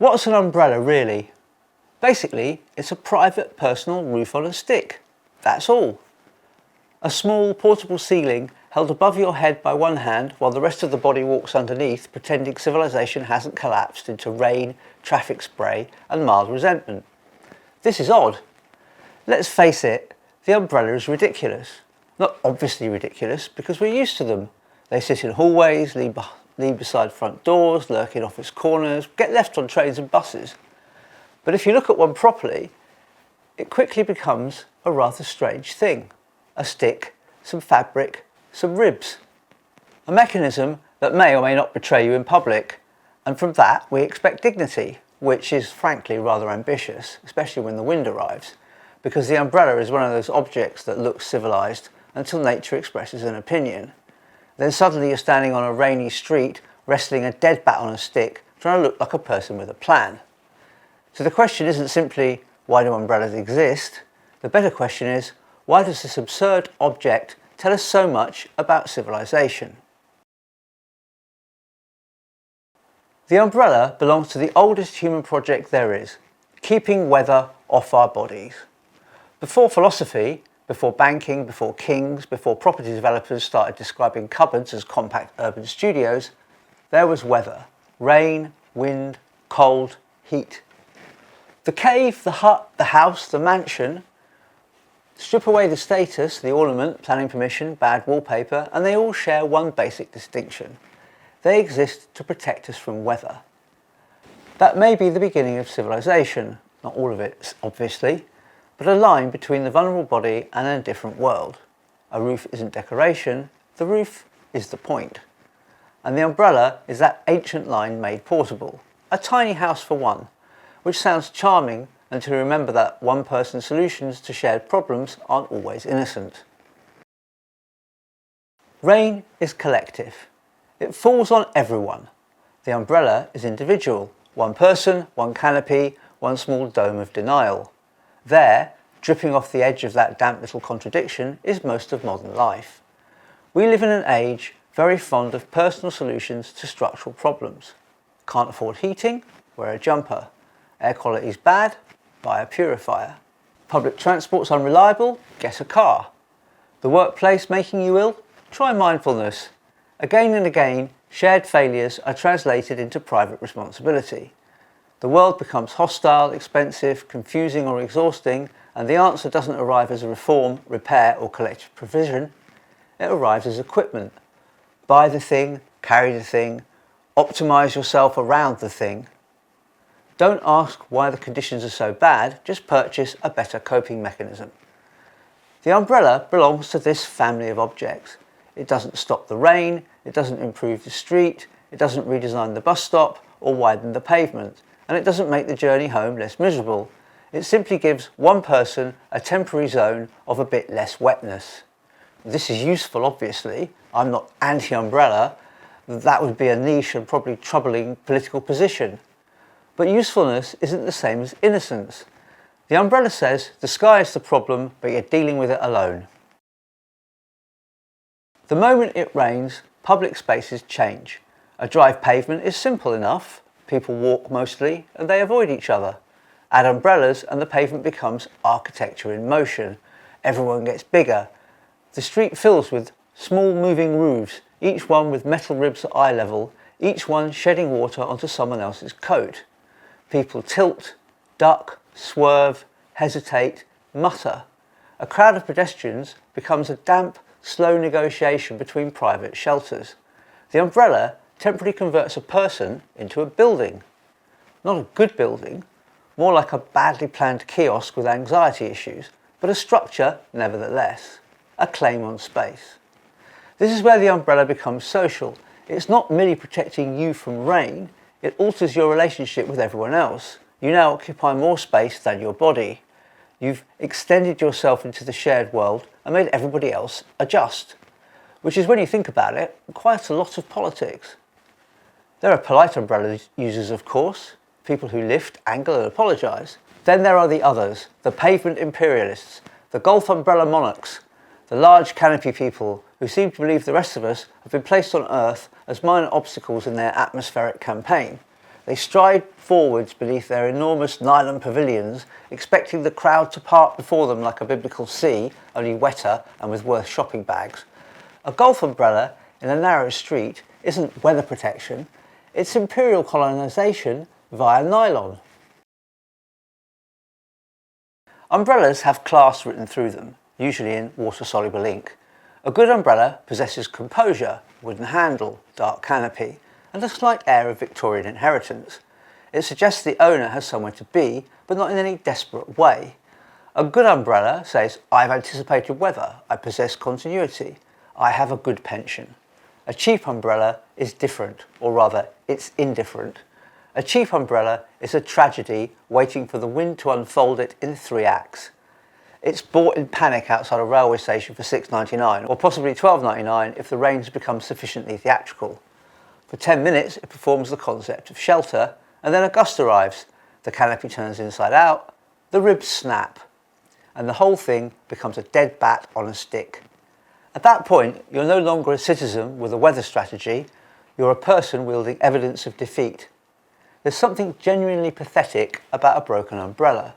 What's an umbrella really? Basically, it's a private personal roof on a stick. That's all. A small portable ceiling held above your head by one hand while the rest of the body walks underneath, pretending civilization hasn't collapsed into rain, traffic spray and mild resentment. This is odd. Let's face it, the umbrella is ridiculous. Not obviously ridiculous, because we're used to them. They sit in hallways, lean beside front doors, lurk in office corners, get left on trains and buses. But if you look at one properly, it quickly becomes a rather strange thing. A stick, some fabric, some ribs. A mechanism that may or may not betray you in public, and from that we expect dignity, which is frankly rather ambitious, especially when the wind arrives, because the umbrella is one of those objects that looks civilised until nature expresses an opinion. Then suddenly you're standing on a rainy street, wrestling a dead bat on a stick, trying to look like a person with a plan. So the question isn't simply, why do umbrellas exist? The better question is, why does this absurd object tell us so much about civilization? The umbrella belongs to the oldest human project there is, keeping weather off our bodies. Before philosophy, before banking, before kings, before property developers started describing cupboards as compact urban studios, there was weather. Rain, wind, cold, heat. The cave, the hut, the house, the mansion. Strip away the status, the ornament, planning permission, bad wallpaper, and they all share one basic distinction. They exist to protect us from weather. That may be the beginning of civilization, not all of it, obviously, but a line between the vulnerable body and a different world. A roof isn't decoration, the roof is the point. And the umbrella is that ancient line made portable. A tiny house for one, which sounds charming until you remember that one-person solutions to shared problems aren't always innocent. Rain is collective. It falls on everyone. The umbrella is individual. One person, one canopy, one small dome of denial. There, dripping off the edge of that damp little contradiction, is most of modern life. We live in an age very fond of personal solutions to structural problems. Can't afford heating? Wear a jumper. Air quality is bad? Buy a purifier. Public transport's unreliable? Get a car. The workplace making you ill? Try mindfulness. Again and again, shared failures are translated into private responsibility. The world becomes hostile, expensive, confusing or exhausting, and the answer doesn't arrive as a reform, repair or collective provision. It arrives as equipment. Buy the thing, carry the thing, optimise yourself around the thing. Don't ask why the conditions are so bad, just purchase a better coping mechanism. The umbrella belongs to this family of objects. It doesn't stop the rain, it doesn't improve the street, it doesn't redesign the bus stop or widen the pavement, and it doesn't make the journey home less miserable. It simply gives one person a temporary zone of a bit less wetness. This is useful, obviously. I'm not anti-umbrella. That would be a niche and probably troubling political position. But usefulness isn't the same as innocence. The umbrella says the sky is the problem, but you're dealing with it alone. The moment it rains, public spaces change. A drive pavement is simple enough. People walk mostly and they avoid each other. Add umbrellas and the pavement becomes architecture in motion. Everyone gets bigger. The street fills with small moving roofs, each one with metal ribs at eye level, each one shedding water onto someone else's coat. People tilt, duck, swerve, hesitate, mutter. A crowd of pedestrians becomes a damp, slow negotiation between private shelters. The umbrella temporarily converts a person into a building. Not a good building, more like a badly planned kiosk with anxiety issues, but a structure nevertheless, a claim on space. This is where the umbrella becomes social. It's not merely protecting you from rain, it alters your relationship with everyone else. You now occupy more space than your body. You've extended yourself into the shared world and made everybody else adjust, which is, when you think about it, quite a lot of politics. There are polite umbrella users, of course, people who lift, angle and apologise. Then there are the others, the pavement imperialists, the golf umbrella monarchs, the large canopy people who seem to believe the rest of us have been placed on Earth as minor obstacles in their atmospheric campaign. They They stride forwards beneath their enormous nylon pavilions, expecting the crowd to part before them like a biblical sea, only wetter and with worse shopping bags. A golf umbrella in a narrow street isn't weather protection, it's imperial colonisation via nylon. Umbrellas have class written through them, usually in water-soluble ink. A good umbrella possesses composure, wooden handle, dark canopy, and a slight air of Victorian inheritance. It suggests the owner has somewhere to be, but not in any desperate way. A good umbrella says, I've anticipated weather, I possess continuity, I have a good pension. A cheap umbrella is different, or rather, it's indifferent. A cheap umbrella is a tragedy waiting for the wind to unfold it in 3 acts. It's bought in panic outside a railway station for $6.99, or possibly $12.99 if the rain has become sufficiently theatrical. For 10 minutes it performs the concept of shelter, and then a gust arrives, the canopy turns inside out, the ribs snap, and the whole thing becomes a dead bat on a stick. At that point, you're no longer a citizen with a weather strategy, you're a person wielding evidence of defeat. There's something genuinely pathetic about a broken umbrella.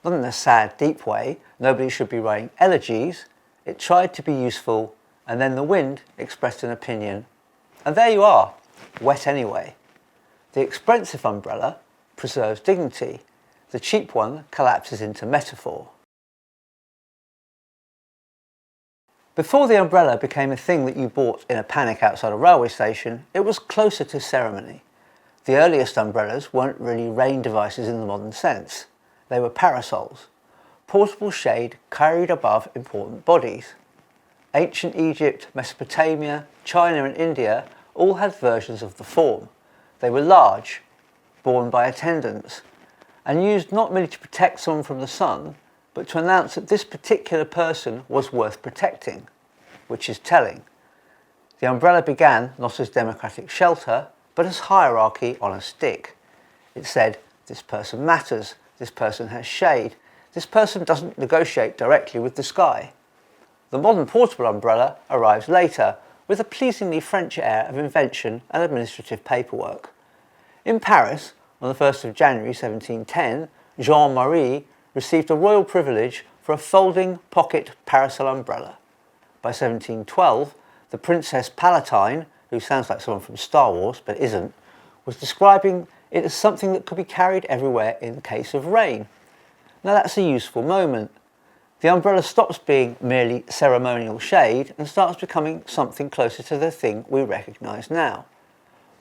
Not in a sad, deep way, nobody should be writing elegies. It tried to be useful, and then the wind expressed an opinion. And there you are, wet anyway. The expensive umbrella preserves dignity. The cheap one collapses into metaphor. Before the umbrella became a thing that you bought in a panic outside a railway station, it was closer to ceremony. The earliest umbrellas weren't really rain devices in the modern sense. They were parasols, portable shade carried above important bodies. Ancient Egypt, Mesopotamia, China and India all had versions of the form. They were large, borne by attendants, and used not merely to protect someone from the sun, but to announce that this particular person was worth protecting, which is telling. The umbrella began not as democratic shelter, but as hierarchy on a stick. It said, this person matters, this person has shade, this person doesn't negotiate directly with the sky. The modern portable umbrella arrives later, with a pleasingly French air of invention and administrative paperwork. In Paris, on the 1st of January 1710, Jean-Marie received a royal privilege for a folding pocket parasol umbrella. By 1712, the Princess Palatine, who sounds like someone from Star Wars but isn't, was describing it as something that could be carried everywhere in case of rain. Now that's a useful moment. The umbrella stops being merely ceremonial shade and starts becoming something closer to the thing we recognise now.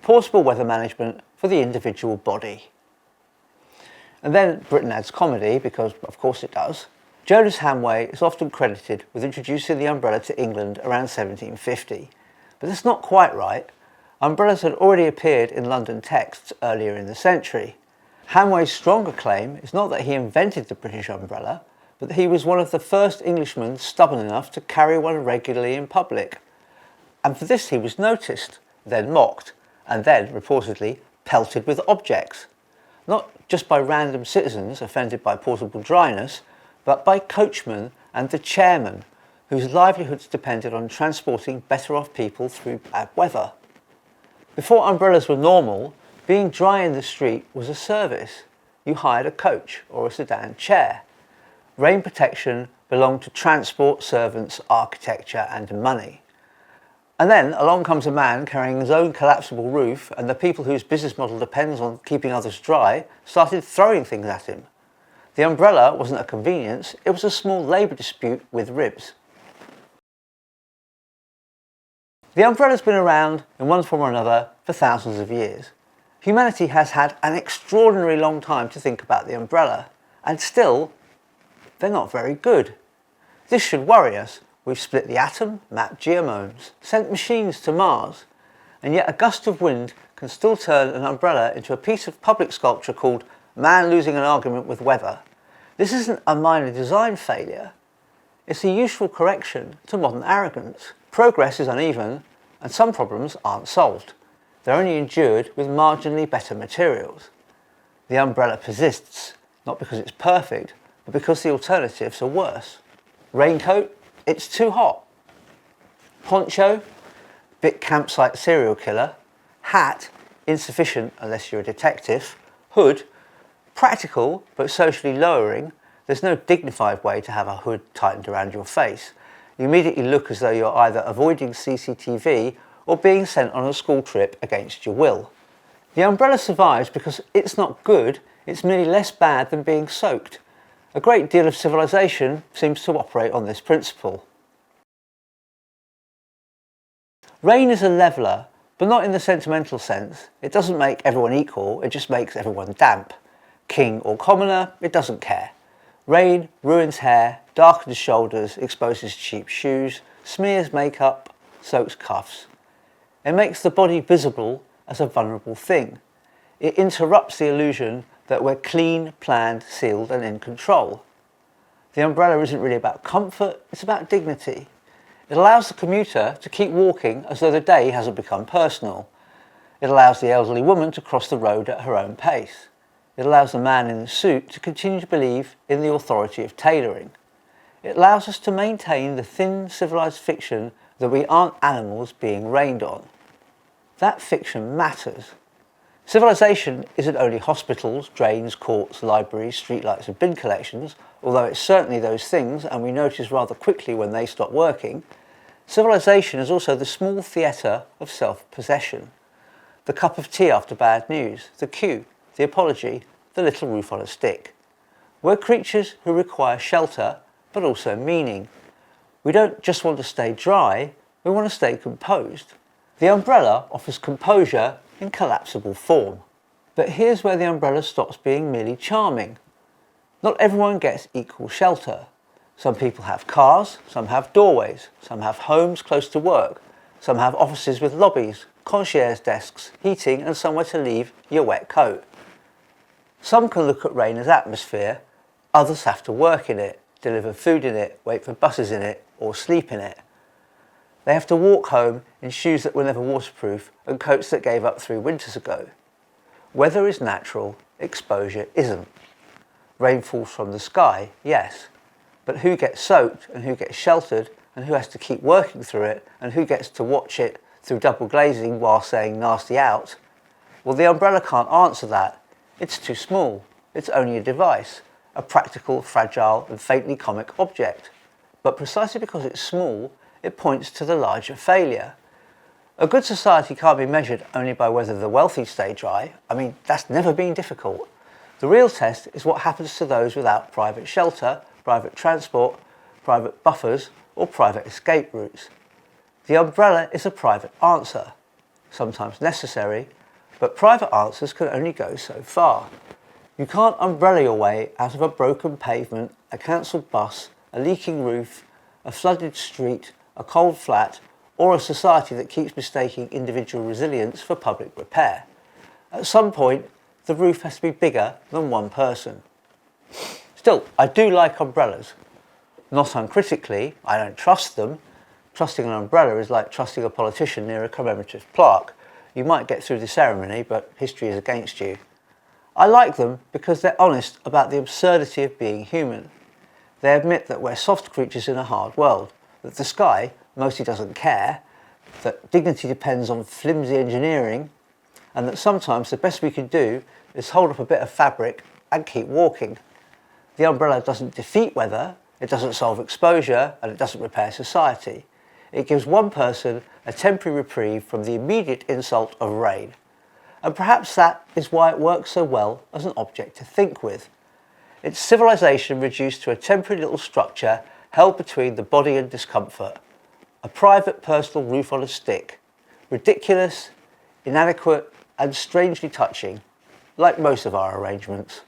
Portable weather management for the individual body. And then Britain adds comedy, because of course it does. Jonas Hamway is often credited with introducing the umbrella to England around 1750. But that's not quite right. Umbrellas had already appeared in London texts earlier in the century. Hamway's stronger claim is not that he invented the British umbrella, but that he was one of the first Englishmen stubborn enough to carry one regularly in public. And for this he was noticed, then mocked, and then, reportedly, pelted with objects. Not just by random citizens offended by portable dryness, but by coachmen and the chairman, whose livelihoods depended on transporting better-off people through bad weather. Before umbrellas were normal, being dry in the street was a service. You hired a coach or a sedan chair. Rain protection belonged to transport, servants, architecture and money. And then along comes a man carrying his own collapsible roof, and the people whose business model depends on keeping others dry started throwing things at him. The umbrella wasn't a convenience, it was a small labour dispute with ribs. The umbrella's been around in one form or another for thousands of years. Humanity has had an extraordinarily long time to think about the umbrella, and still, they're not very good. This should worry us. We've split the atom, mapped geomomes, sent machines to Mars, and yet a gust of wind can still turn an umbrella into a piece of public sculpture called Man Losing an Argument with Weather. This isn't a minor design failure. It's a useful correction to modern arrogance. Progress is uneven, and some problems aren't solved. They're only endured with marginally better materials. The umbrella persists, not because it's perfect, but because the alternatives are worse. Raincoat, it's too hot. Poncho, bit campsite serial killer. Hat, insufficient unless you're a detective. Hood, practical but socially lowering. There's no dignified way to have a hood tightened around your face. You immediately look as though you're either avoiding CCTV or being sent on a school trip against your will. The umbrella survives because it's not good, it's merely less bad than being soaked. A great deal of civilization seems to operate on this principle. Rain is a leveller, but not in the sentimental sense. It doesn't make everyone equal, it just makes everyone damp. King or commoner, it doesn't care. Rain ruins hair, darkens shoulders, exposes cheap shoes, smears makeup, soaks cuffs. It makes the body visible as a vulnerable thing. It interrupts the illusion that we're clean, planned, sealed and in control. The umbrella isn't really about comfort, it's about dignity. It allows the commuter to keep walking as though the day hasn't become personal. It allows the elderly woman to cross the road at her own pace. It allows the man in the suit to continue to believe in the authority of tailoring. It allows us to maintain the thin, civilised fiction that we aren't animals being rained on. That fiction matters. Civilization isn't only hospitals, drains, courts, libraries, streetlights and bin collections, although it's certainly those things and we notice rather quickly when they stop working. Civilization is also the small theatre of self-possession. The cup of tea after bad news, the cue, the apology, the little roof on a stick. We're creatures who require shelter, but also meaning. We don't just want to stay dry, we want to stay composed. The umbrella offers composure in collapsible form. But here's where the umbrella stops being merely charming. Not everyone gets equal shelter. Some people have cars, some have doorways, some have homes close to work, some have offices with lobbies, concierge desks, heating and somewhere to leave your wet coat. Some can look at rain as atmosphere, others have to work in it, deliver food in it, wait for buses in it, or sleep in it. They have to walk home in shoes that were never waterproof and coats that gave up 3 winters ago. Weather is natural, exposure isn't. Rain falls from the sky, yes, but who gets soaked and who gets sheltered and who has to keep working through it and who gets to watch it through double glazing while saying nasty out? Well, the umbrella can't answer that. It's too small. It's only a device, a practical, fragile and faintly comic object. But precisely because it's small, it points to the larger failure. A good society can't be measured only by whether the wealthy stay dry. I mean, that's never been difficult. The real test is what happens to those without private shelter, private transport, private buffers or private escape routes. The umbrella is a private answer, sometimes necessary, but private answers can only go so far. You can't umbrella your way out of a broken pavement, a cancelled bus, a leaking roof, a flooded street, a cold flat, or a society that keeps mistaking individual resilience for public repair. At some point, the roof has to be bigger than one person. Still, I do like umbrellas. Not uncritically, I don't trust them. Trusting an umbrella is like trusting a politician near a commemorative plaque. You might get through the ceremony, but history is against you. I like them because they're honest about the absurdity of being human. They admit that we're soft creatures in a hard world, that the sky mostly doesn't care, that dignity depends on flimsy engineering, and that sometimes the best we can do is hold up a bit of fabric and keep walking. The umbrella doesn't defeat weather, it doesn't solve exposure, and it doesn't repair society. It gives one person a temporary reprieve from the immediate insult of rain. And perhaps that is why it works so well as an object to think with. It's civilization reduced to a temporary little structure held between the body and discomfort. A private personal roof on a stick. Ridiculous, inadequate, and strangely touching, like most of our arrangements.